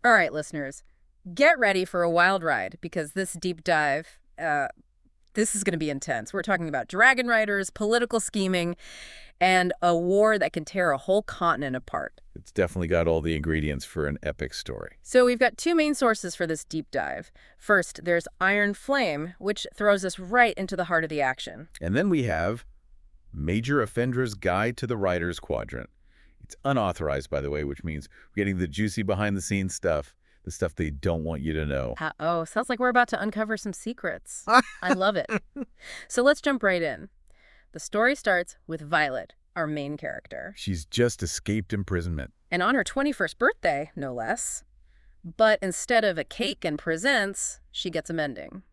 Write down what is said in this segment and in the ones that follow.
All right, listeners, get ready for a wild ride because this deep dive, this is going to be intense. We're talking about dragon riders, political scheming, and a war that can tear a whole continent apart. It's definitely got all the ingredients for an epic story. So we've got two main sources for this deep dive. First, there's Iron Flame, which throws us right into the heart of the action. And then we have Major Offender's Guide to the Writer's Quadrant. It's unauthorized, by the way, which means we're getting the juicy behind-the-scenes stuff, the stuff they don't want you to know. Oh, sounds like we're about to uncover some secrets. I love it. So let's jump right in. The story starts with Violet, our main character. She's just escaped imprisonment. And on her 21st birthday, no less. But instead of a cake and presents, she gets a mending.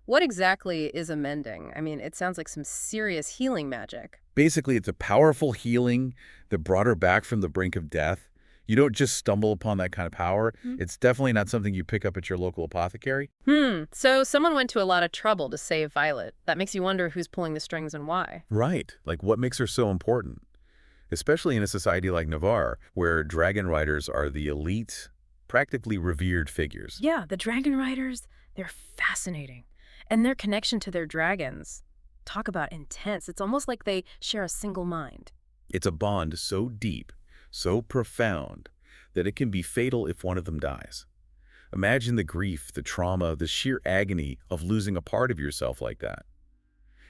What exactly is a mending? I mean, it sounds like some serious healing magic. Basically, it's a powerful healing that brought her back from the brink of death. You don't just stumble upon that kind of power. It's definitely not something you pick up at your local apothecary. So someone went to a lot of trouble to save Violet. That makes you wonder who's pulling the strings and why. Right. Like, what makes her so important? Especially in a society like Navarre, where dragon riders are the elite, practically revered figures. Yeah, the dragon riders, they're fascinating. And their connection to their dragons, talk about intense. It's almost like they share a single mind. It's a bond so deep, so profound, that it can be fatal if one of them dies. Imagine the grief, the trauma, the sheer agony of losing a part of yourself like that.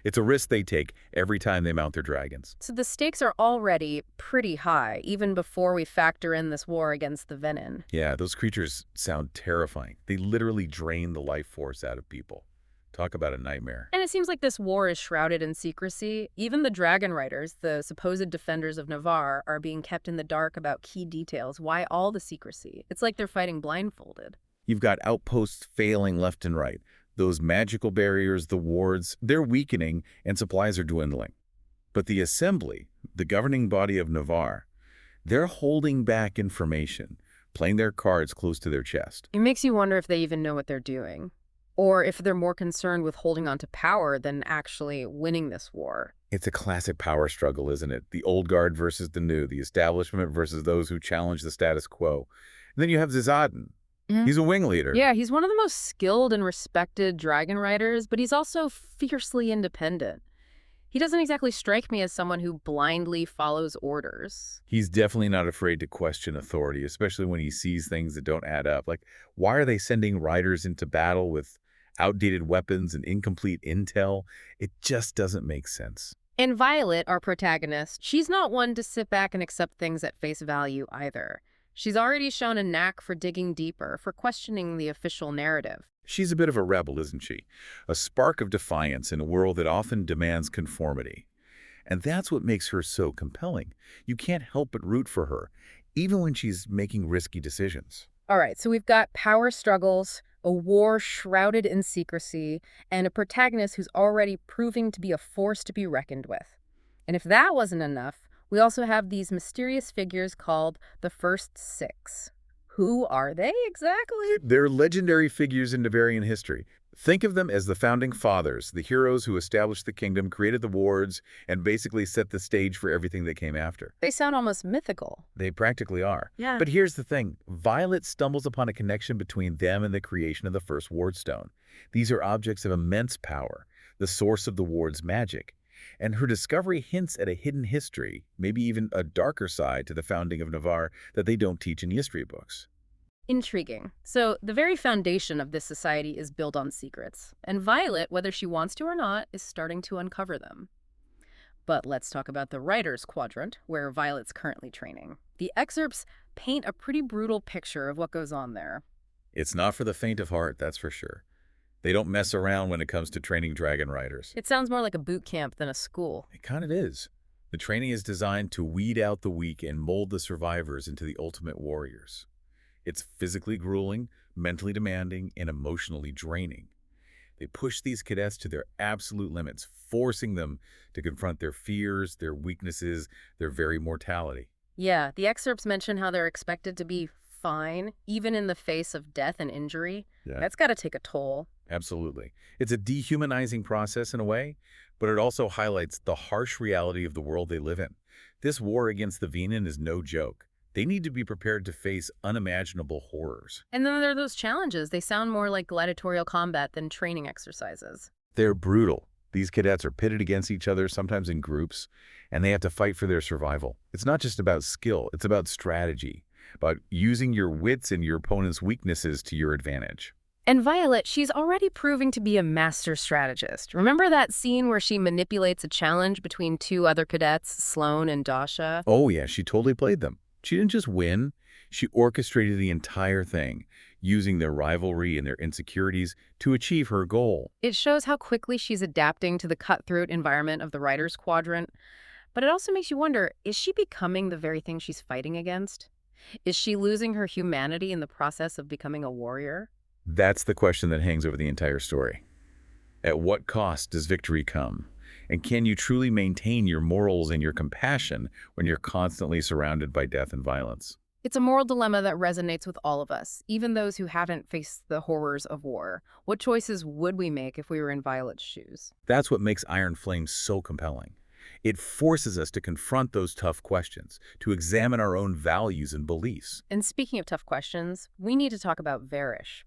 It's a risk they take every time they mount their dragons. So the stakes are already pretty high, even before we factor in this war against the Venin. Yeah, those creatures sound terrifying. They literally drain the life force out of people. Talk about a nightmare. And it seems like this war is shrouded in secrecy. Even the dragon riders, the supposed defenders of Navarre, are being kept in the dark about key details. Why all the secrecy? It's like they're fighting blindfolded. You've got outposts failing left and right. Those magical barriers, the wards, they're weakening and supplies are dwindling. But the Assembly, the governing body of Navarre, they're holding back information, playing their cards close to their chest. It makes you wonder if they even know what they're doing. Or if they're more concerned with holding on to power than actually winning this war. It's a classic power struggle, isn't it? The old guard versus the new, the establishment versus those who challenge the status quo. And then you have Zizaden. He's a wing leader. Yeah, he's one of the most skilled and respected dragon riders, but he's also fiercely independent. He doesn't exactly strike me as someone who blindly follows orders. He's definitely not afraid to question authority, especially when he sees things that don't add up. Like, why are they sending riders into battle with outdated weapons and incomplete intel? It just doesn't make sense. And Violet, our protagonist, she's not one to sit back and accept things at face value either. She's already shown a knack for digging deeper, for questioning the official narrative. She's a bit of a rebel, isn't she? A spark of defiance in a world that often demands conformity. And that's what makes her so compelling. You can't help but root for her, even when she's making risky decisions. All right, so we've got power struggles, a war shrouded in secrecy, and a protagonist who's already proving to be a force to be reckoned with. And if that wasn't enough, we also have these mysterious figures called the First Six. Who are they exactly? They're legendary figures in Navarian history. Think of them as the founding fathers, the heroes who established the kingdom, created the wards, and basically set the stage for everything that came after. They sound almost mythical. They practically are. Yeah. But here's the thing. Violet stumbles upon a connection between them and the creation of the first wardstone. These are objects of immense power, the source of the ward's magic. And her discovery hints at a hidden history, maybe even a darker side to the founding of Navarre that they don't teach in history books. Intriguing. So the very foundation of this society is built on secrets. And Violet, whether she wants to or not, is starting to uncover them. But let's talk about the writer's quadrant, where Violet's currently training. The excerpts paint a pretty brutal picture of what goes on there. It's not for the faint of heart, that's for sure. They don't mess around when it comes to training dragon riders. It sounds more like a boot camp than a school. It kind of is. The training is designed to weed out the weak and mold the survivors into the ultimate warriors. It's physically grueling, mentally demanding, and emotionally draining. They push these cadets to their absolute limits, forcing them to confront their fears, their weaknesses, their very mortality. Yeah, the excerpts mention how they're expected to be fine, even in the face of death and injury. Yeah. That's got to take a toll. Absolutely. It's a dehumanizing process in a way, but it also highlights the harsh reality of the world they live in. This war against the Venin is no joke. They need to be prepared to face unimaginable horrors. And then there are those challenges. They sound more like gladiatorial combat than training exercises. They're brutal. These cadets are pitted against each other, sometimes in groups, and they have to fight for their survival. It's not just about skill, it's about strategy, about using your wits and your opponent's weaknesses to your advantage. And Violet, she's already proving to be a master strategist. Remember that scene where she manipulates a challenge between two other cadets, Sloane and Dasha? Oh yeah, she totally played them. She didn't just win, she orchestrated the entire thing, using their rivalry and their insecurities to achieve her goal. It shows how quickly she's adapting to the cutthroat environment of the writer's quadrant. But it also makes you wonder, is she becoming the very thing she's fighting against? Is she losing her humanity in the process of becoming a warrior? That's the question that hangs over the entire story. At what cost does victory come? And can you truly maintain your morals and your compassion when you're constantly surrounded by death and violence? It's a moral dilemma that resonates with all of us, even those who haven't faced the horrors of war. What choices would we make if we were in Violet's shoes? That's what makes Iron Flame so compelling. It forces us to confront those tough questions, to examine our own values and beliefs. And speaking of tough questions, we need to talk about Varish.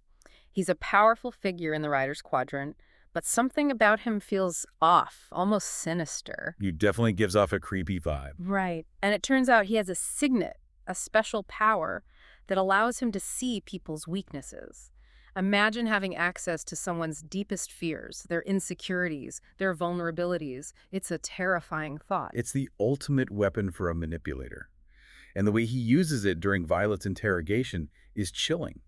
He's a powerful figure in the Writer's Quadrant, but something about him feels off, almost sinister. He definitely gives off a creepy vibe. Right. And it turns out he has a signet, a special power that allows him to see people's weaknesses. Imagine having access to someone's deepest fears, their insecurities, their vulnerabilities. It's a terrifying thought. It's the ultimate weapon for a manipulator. And the way he uses it during Violet's interrogation is chilling.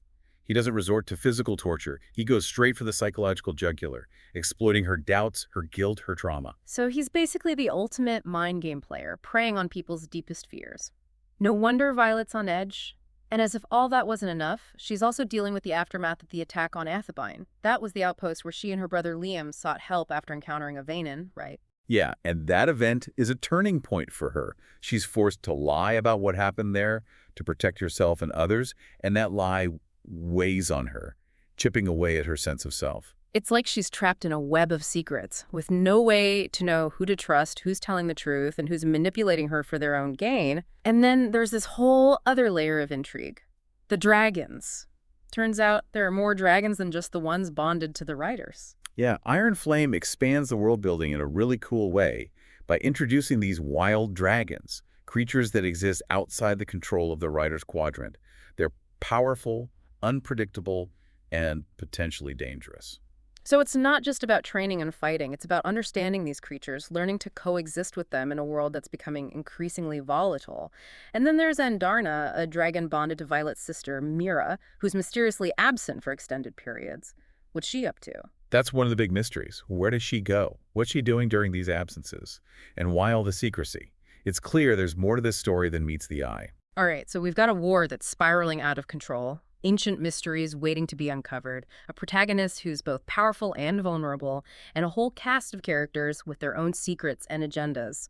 He doesn't resort to physical torture. He goes straight for the psychological jugular, exploiting her doubts, her guilt, her trauma. So he's basically the ultimate mind game player, preying on people's deepest fears. No wonder Violet's on edge. And as if all that wasn't enough, she's also dealing with the aftermath of the attack on Athebine. That was the outpost where she and her brother Liam sought help after encountering a Vanin, right? Yeah, and that event is a turning point for her. She's forced to lie about what happened there to protect herself and others, and that lie weighs on her, chipping away at her sense of self. It's like she's trapped in a web of secrets, with no way to know who to trust, who's telling the truth, and who's manipulating her for their own gain. And then there's this whole other layer of intrigue. The dragons. Turns out there are more dragons than just the ones bonded to the writers. Yeah, Iron Flame expands the world building in a really cool way by introducing these wild dragons, creatures that exist outside the control of the writer's quadrant. They're powerful, unpredictable, and potentially dangerous. So it's not just about training and fighting. It's about understanding these creatures, learning to coexist with them in a world that's becoming increasingly volatile. And then there's Andarna, a dragon bonded to Violet's sister, Mira, who's mysteriously absent for extended periods. What's she up to? That's one of the big mysteries. Where does she go? What's she doing during these absences? And why all the secrecy? It's clear there's more to this story than meets the eye. All right, so we've got a war that's spiraling out of control, ancient mysteries waiting to be uncovered, a protagonist who's both powerful and vulnerable, and a whole cast of characters with their own secrets and agendas.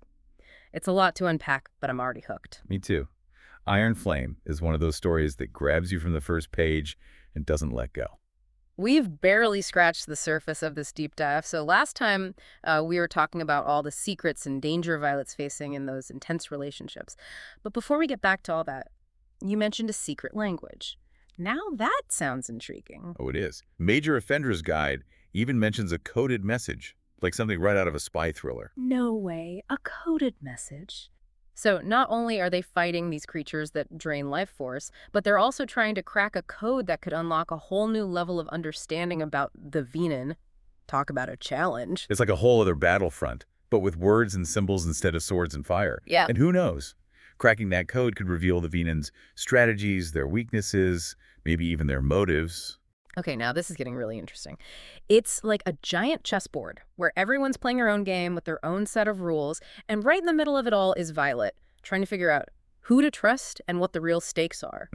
It's a lot to unpack, but I'm already hooked. Me too. Iron Flame is one of those stories that grabs you from the first page and doesn't let go. We've barely scratched the surface of this deep dive. So last time we were talking about all the secrets and danger Violet's facing in those intense relationships. But before we get back to all that, you mentioned a secret language. Now that sounds intriguing. Oh, it is. Major Offender's Guide even mentions a coded message, like something right out of a spy thriller. No way, a coded message. So not only are they fighting these creatures that drain life force, but they're also trying to crack a code that could unlock a whole new level of understanding about the Venin. Talk about a challenge. It's like a whole other battlefront, but with words and symbols instead of swords and fire. Yeah. And who knows? Cracking that code could reveal the Venins' strategies, their weaknesses, maybe even their motives. Okay, now this is getting really interesting. It's like a giant chessboard where everyone's playing their own game with their own set of rules, and right in the middle of it all is Violet, trying to figure out who to trust and what the real stakes are.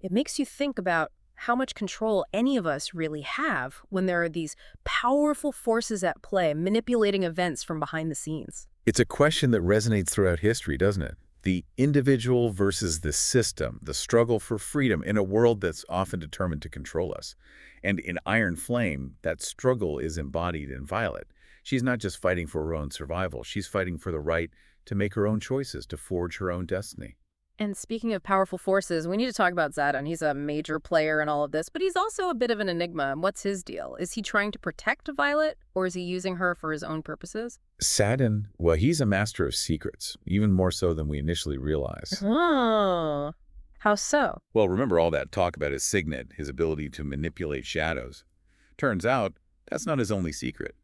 It makes you think about how much control any of us really have when there are these powerful forces at play manipulating events from behind the scenes. It's a question that resonates throughout history, doesn't it? The individual versus the system, the struggle for freedom in a world that's often determined to control us. And in Iron Flame, that struggle is embodied in Violet. She's not just fighting for her own survival, she's fighting for the right to make her own choices, to forge her own destiny. And speaking of powerful forces, we need to talk about Zedon. He's a major player in all of this, but he's also a bit of an enigma. What's his deal? Is he trying to protect Violet, or is he using her for his own purposes? Saturn, well, he's a master of secrets, even more so than we initially realize. Oh, how so? Well, remember all that talk about his signet, his ability to manipulate shadows. Turns out, that's not his only secret.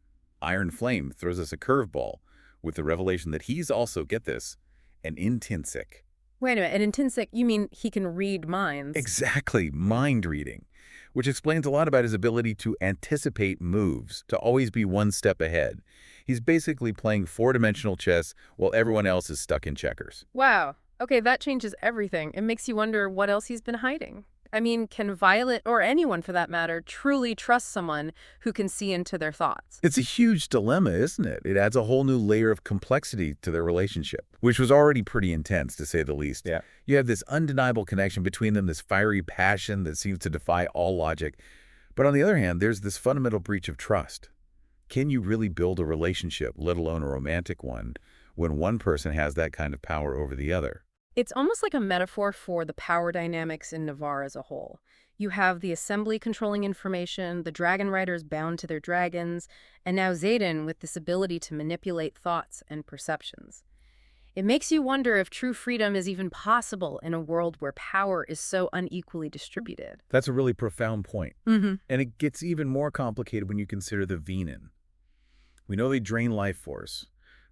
Iron Flame throws us a curveball with the revelation that he's also, get this, an intrinsic. Wait a minute, an intrinsic, you mean he can read minds? Exactly, mind reading, which explains a lot about his ability to anticipate moves, to always be one step ahead. He's basically playing four-dimensional chess while everyone else is stuck in checkers. Wow. Okay, that changes everything. It makes you wonder what else he's been hiding. I mean, can Violet, or anyone for that matter, truly trust someone who can see into their thoughts? It's a huge dilemma, isn't it? It adds a whole new layer of complexity to their relationship, which was already pretty intense, to say the least. Yeah. You have this undeniable connection between them, this fiery passion that seems to defy all logic. But on the other hand, there's this fundamental breach of trust. Can you really build a relationship, let alone a romantic one, when one person has that kind of power over the other? It's almost like a metaphor for the power dynamics in Navarre as a whole. You have the Assembly controlling information, the Dragon Riders bound to their dragons, and now Xaden with this ability to manipulate thoughts and perceptions. It makes you wonder if true freedom is even possible in a world where power is so unequally distributed. That's a really profound point. Mm-hmm. And it gets even more complicated when you consider the Venin. We know they drain life force,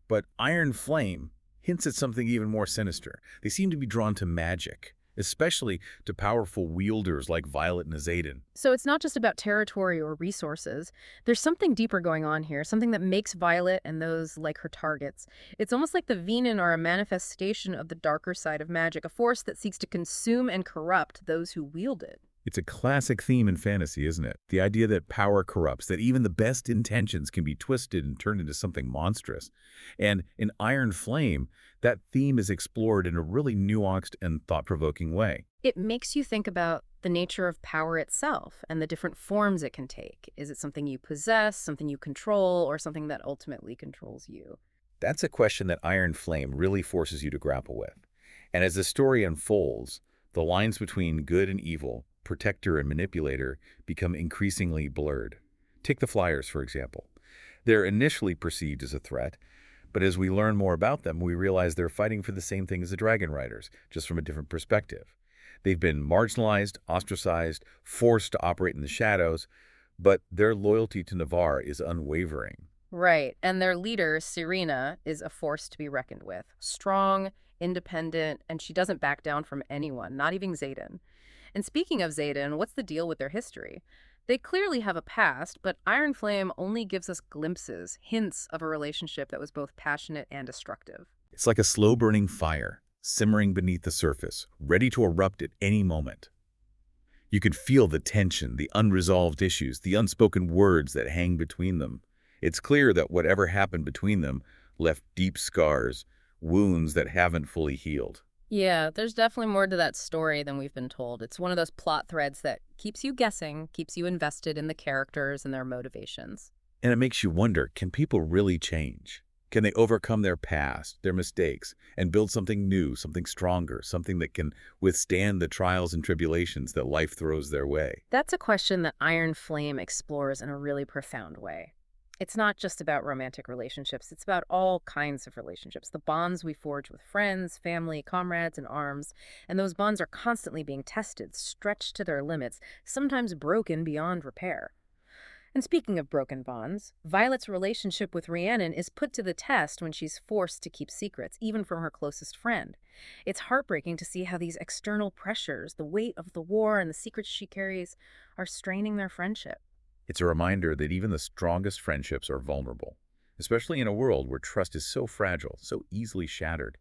but Iron Flame hints at something even more sinister. They seem to be drawn to magic, especially to powerful wielders like Violet and Xaden. So it's not just about territory or resources. There's something deeper going on here, something that makes Violet and those like her targets. It's almost like the Venin are a manifestation of the darker side of magic, a force that seeks to consume and corrupt those who wield it. It's a classic theme in fantasy, isn't it? The idea that power corrupts, that even the best intentions can be twisted and turned into something monstrous. And in Iron Flame, that theme is explored in a really nuanced and thought-provoking way. It makes you think about the nature of power itself and the different forms it can take. Is it something you possess, something you control, or something that ultimately controls you? That's a question that Iron Flame really forces you to grapple with. And as the story unfolds, the lines between good and evil, protector and manipulator, become increasingly blurred. Take the Flyers, for example. They're initially perceived as a threat, but as we learn more about them, we realize they're fighting for the same thing as the Dragon Riders, just from a different perspective. They've been marginalized, ostracized, forced to operate in the shadows, but their loyalty to Navarre is unwavering. Right, and their leader, Serena, is a force to be reckoned with. Strong, independent, and she doesn't back down from anyone, not even Xaden. And speaking of Xaden, what's the deal with their history? They clearly have a past, but Iron Flame only gives us glimpses, hints of a relationship that was both passionate and destructive. It's like a slow-burning fire, simmering beneath the surface, ready to erupt at any moment. You can feel the tension, the unresolved issues, the unspoken words that hang between them. It's clear that whatever happened between them left deep scars, wounds that haven't fully healed. Yeah, there's definitely more to that story than we've been told. It's one of those plot threads that keeps you guessing, keeps you invested in the characters and their motivations. And it makes you wonder, can people really change? Can they overcome their past, their mistakes, and build something new, something stronger, something that can withstand the trials and tribulations that life throws their way? That's a question that Iron Flame explores in a really profound way. It's not just about romantic relationships, it's about all kinds of relationships. The bonds we forge with friends, family, comrades, and arms. And those bonds are constantly being tested, stretched to their limits, sometimes broken beyond repair. And speaking of broken bonds, Violet's relationship with Rhiannon is put to the test when she's forced to keep secrets, even from her closest friend. It's heartbreaking to see how these external pressures, the weight of the war and the secrets she carries, are straining their friendship. It's a reminder that even the strongest friendships are vulnerable, especially in a world where trust is so fragile, so easily shattered.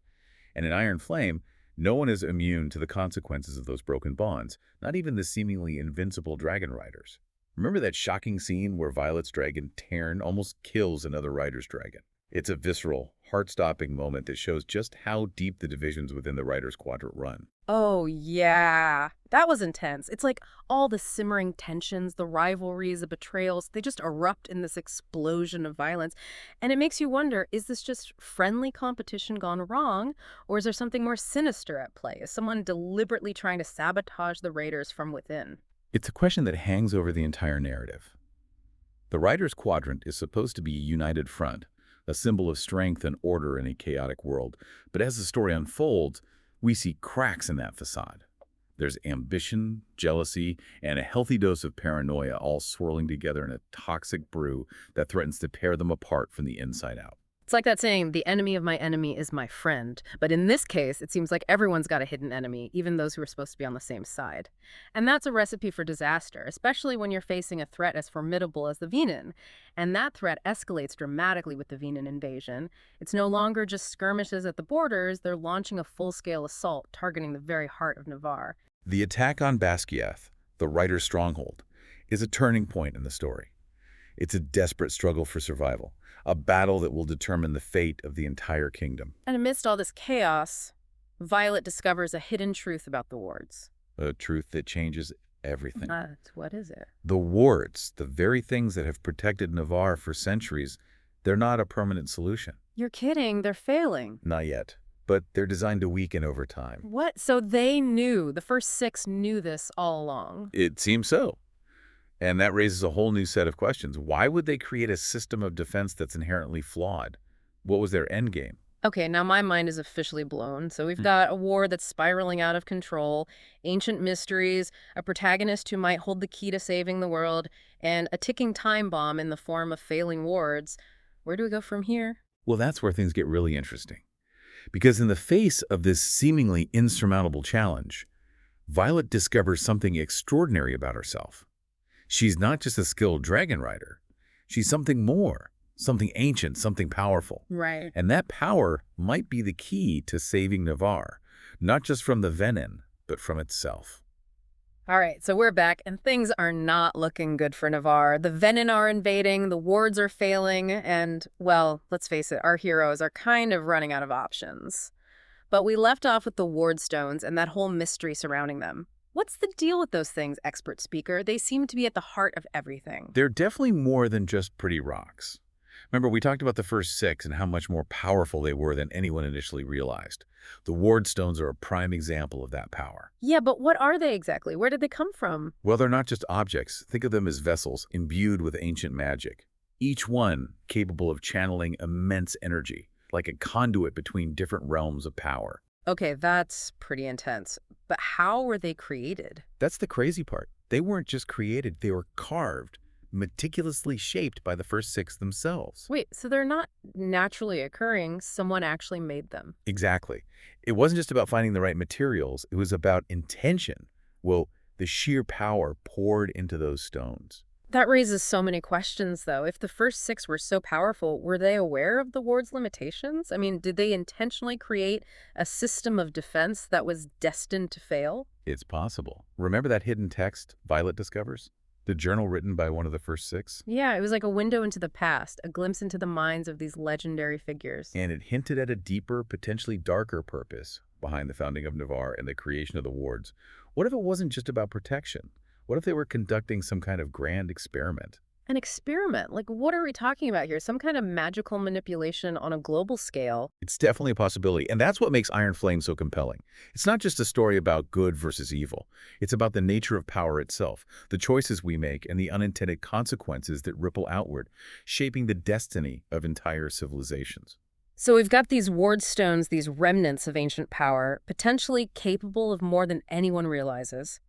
And in Iron Flame, no one is immune to the consequences of those broken bonds, not even the seemingly invincible Dragon Riders. Remember that shocking scene where Violet's dragon, Tarn, almost kills another rider's dragon? It's a visceral, heart-stopping moment that shows just how deep the divisions within the Riders' Quadrant run. Oh, yeah. That was intense. It's like all the simmering tensions, the rivalries, the betrayals, they just erupt in this explosion of violence. And it makes you wonder, is this just friendly competition gone wrong? Or is there something more sinister at play? Is someone deliberately trying to sabotage the raiders from within? It's a question that hangs over the entire narrative. The writer's quadrant is supposed to be a united front, a symbol of strength and order in a chaotic world. But as the story unfolds, we see cracks in that facade. There's ambition, jealousy, and a healthy dose of paranoia all swirling together in a toxic brew that threatens to tear them apart from the inside out. It's like that saying, the enemy of my enemy is my friend. But in this case, it seems like everyone's got a hidden enemy, even those who are supposed to be on the same side. And that's a recipe for disaster, especially when you're facing a threat as formidable as the Venin. And that threat escalates dramatically with the Venin invasion. It's no longer just skirmishes at the borders, they're launching a full-scale assault targeting the very heart of Navarre. The attack on Basquiat, the writer's stronghold, is a turning point in the story. It's a desperate struggle for survival, a battle that will determine the fate of the entire kingdom. And amidst all this chaos, Violet discovers a hidden truth about the wards. A truth that changes everything. What is it? The wards, the very things that have protected Navarre for centuries, they're not a permanent solution. You're kidding, they're failing. Not yet. But they're designed to weaken over time. What? So they knew, the first six knew this all along. It seems so. And that raises a whole new set of questions. Why would they create a system of defense that's inherently flawed? What was their end game? Okay, now my mind is officially blown. So we've got a war that's spiraling out of control, ancient mysteries, a protagonist who might hold the key to saving the world, and a ticking time bomb in the form of failing wards. Where do we go from here? Well, that's where things get really interesting. Because in the face of this seemingly insurmountable challenge, Violet discovers something extraordinary about herself. She's not just a skilled dragon rider. She's something more, something ancient, something powerful. Right. And that power might be the key to saving Navarre, not just from the venin, but from itself. All right, so we're back, and things are not looking good for Navarre. The Venin are invading, the wards are failing, and, well, let's face it, our heroes are kind of running out of options. But we left off with the ward stones and that whole mystery surrounding them. What's the deal with those things, expert speaker? They seem to be at the heart of everything. They're definitely more than just pretty rocks. Remember, we talked about the first six and how much more powerful they were than anyone initially realized. The ward stones are a prime example of that power. Yeah, but what are they exactly? Where did they come from? Well, they're not just objects. Think of them as vessels imbued with ancient magic. Each one capable of channeling immense energy, like a conduit between different realms of power. Okay, that's pretty intense. But how were they created? That's the crazy part. They weren't just created, they were carved, meticulously shaped by the first six themselves. Wait, so they're not naturally occurring, someone actually made them. Exactly. It wasn't just about finding the right materials, it was about intention. Well, the sheer power poured into those stones. That raises so many questions, though. If the first six were so powerful, were they aware of the ward's limitations? I mean, did they intentionally create a system of defense that was destined to fail? It's possible. Remember that hidden text Violet discovers? The journal written by one of the first six? Yeah, it was like a window into the past, a glimpse into the minds of these legendary figures. And it hinted at a deeper, potentially darker purpose behind the founding of Navarre and the creation of the wards. What if it wasn't just about protection? What if they were conducting some kind of grand experiment? An experiment? Like, what are we talking about here? Some kind of magical manipulation on a global scale? It's definitely a possibility, and that's what makes Iron Flame so compelling. It's not just a story about good versus evil. It's about the nature of power itself, the choices we make, and the unintended consequences that ripple outward, shaping the destiny of entire civilizations. So we've got these ward stones, these remnants of ancient power, potentially capable of more than anyone realizes.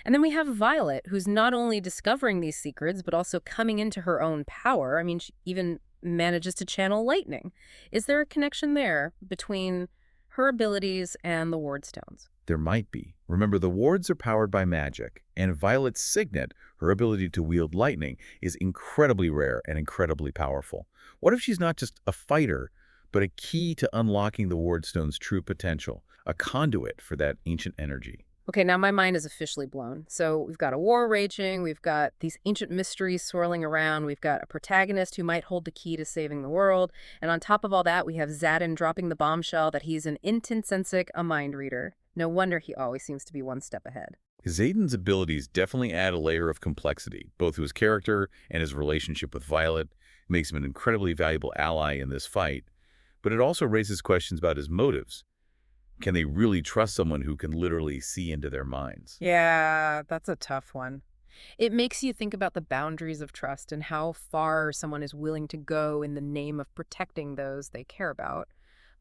And then we have Violet, who's not only discovering these secrets, but also coming into her own power. I mean, she even manages to channel lightning. Is there a connection there between her abilities and the ward stones? There might be. Remember, the wards are powered by magic, and Violet's signet, her ability to wield lightning, is incredibly rare and incredibly powerful. What if she's not just a fighter, but a key to unlocking the wardstone's true potential, a conduit for that ancient energy? Okay, now my mind is officially blown. So we've got a war raging, we've got these ancient mysteries swirling around, we've got a protagonist who might hold the key to saving the world, and on top of all that, we have Zadin dropping the bombshell that he's an Intinsensic, a mind reader. No wonder he always seems to be one step ahead. Zayden's abilities definitely add a layer of complexity, both to his character and his relationship with Violet. It makes him an incredibly valuable ally in this fight, but it also raises questions about his motives. Can they really trust someone who can literally see into their minds? Yeah, that's a tough one. It makes you think about the boundaries of trust and how far someone is willing to go in the name of protecting those they care about.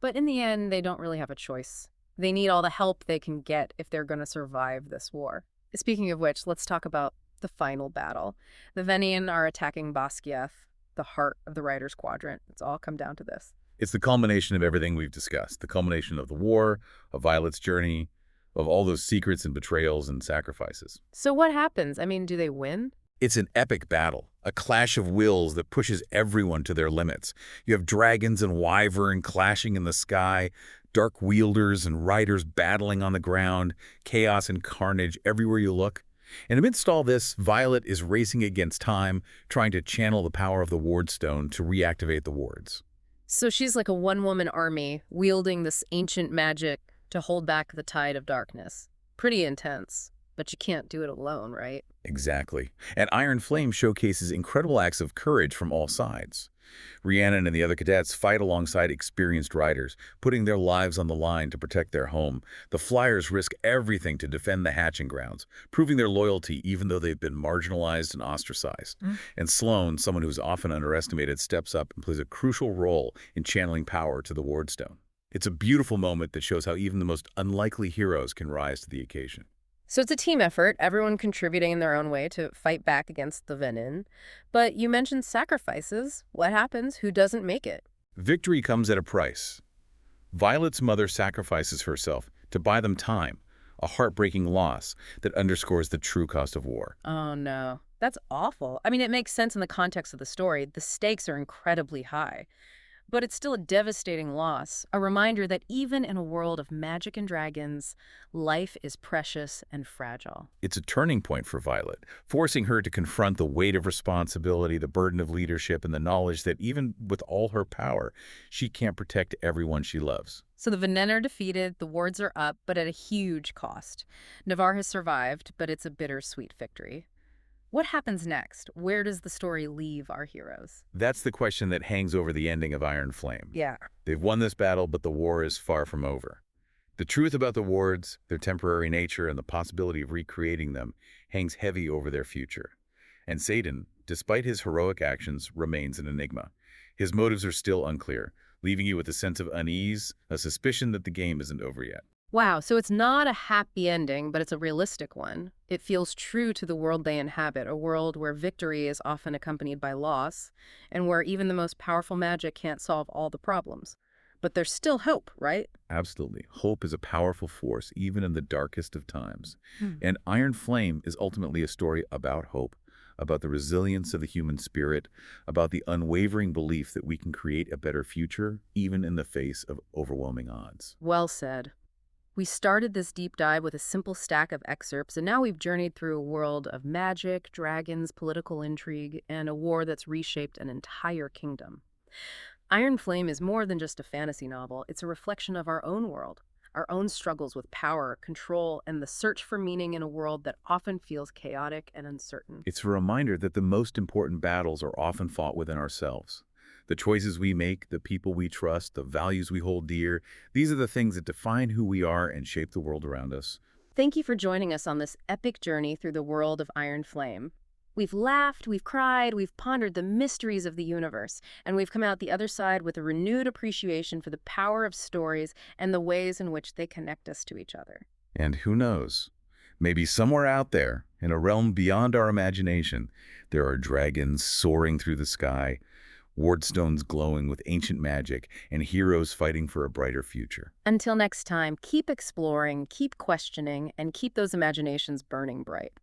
But in the end, they don't really have a choice. They need all the help they can get if they're going to survive this war. Speaking of which, let's talk about the final battle. The Venian are attacking Basquiat, the heart of the Riders' Quadrant. It's all come down to this. It's the culmination of everything we've discussed, the culmination of the war, of Violet's journey, of all those secrets and betrayals and sacrifices. So what happens? I mean, do they win? It's an epic battle, a clash of wills that pushes everyone to their limits. You have dragons and wyvern clashing in the sky, dark wielders and riders battling on the ground, chaos and carnage everywhere you look. And amidst all this, Violet is racing against time, trying to channel the power of the Ward Stone to reactivate the wards. So she's like a one-woman army wielding this ancient magic to hold back the tide of darkness. Pretty intense, but you can't do it alone, right? Exactly. And Iron Flame showcases incredible acts of courage from all sides. Rhiannon and the other cadets fight alongside experienced riders, putting their lives on the line to protect their home. The Flyers risk everything to defend the hatching grounds, proving their loyalty even though they've been marginalized and ostracized. And Sloane, someone who's often underestimated, steps up and plays a crucial role in channeling power to the Wardstone. It's a beautiful moment that shows how even the most unlikely heroes can rise to the occasion. So it's a team effort, everyone contributing in their own way to fight back against the Venin. But you mentioned sacrifices. What happens? Who doesn't make it? Victory comes at a price. Violet's mother sacrifices herself to buy them time, a heartbreaking loss that underscores the true cost of war. Oh, no. That's awful. I mean, it makes sense in the context of the story. The stakes are incredibly high. But it's still a devastating loss, a reminder that even in a world of magic and dragons, life is precious and fragile. It's a turning point for Violet, forcing her to confront the weight of responsibility, the burden of leadership, and the knowledge that even with all her power, she can't protect everyone she loves. So the Venin are defeated, the wards are up, but at a huge cost. Navarre has survived, but it's a bittersweet victory. What happens next? Where does the story leave our heroes? That's the question that hangs over the ending of Iron Flame. Yeah. They've won this battle, but the war is far from over. The truth about the wards, their temporary nature, and the possibility of recreating them hangs heavy over their future. And Satan, despite his heroic actions, remains an enigma. His motives are still unclear, leaving you with a sense of unease, a suspicion that the game isn't over yet. Wow, so it's not a happy ending, but it's a realistic one. It feels true to the world they inhabit, a world where victory is often accompanied by loss, and where even the most powerful magic can't solve all the problems. But there's still hope, right? Absolutely. Hope is a powerful force, even in the darkest of times. Hmm. And Iron Flame is ultimately a story about hope, about the resilience of the human spirit, about the unwavering belief that we can create a better future, even in the face of overwhelming odds. Well said. We started this deep dive with a simple stack of excerpts, and now we've journeyed through a world of magic, dragons, political intrigue, and a war that's reshaped an entire kingdom. Iron Flame is more than just a fantasy novel. It's a reflection of our own world, our own struggles with power, control, and the search for meaning in a world that often feels chaotic and uncertain. It's a reminder that the most important battles are often fought within ourselves. The choices we make, the people we trust, the values we hold dear, these are the things that define who we are and shape the world around us. Thank you for joining us on this epic journey through the world of Iron Flame. We've laughed, we've cried, we've pondered the mysteries of the universe, and we've come out the other side with a renewed appreciation for the power of stories and the ways in which they connect us to each other. And who knows, maybe somewhere out there, in a realm beyond our imagination, there are dragons soaring through the sky, wardstones glowing with ancient magic, and heroes fighting for a brighter future. Until next time, keep exploring, keep questioning, and keep those imaginations burning bright.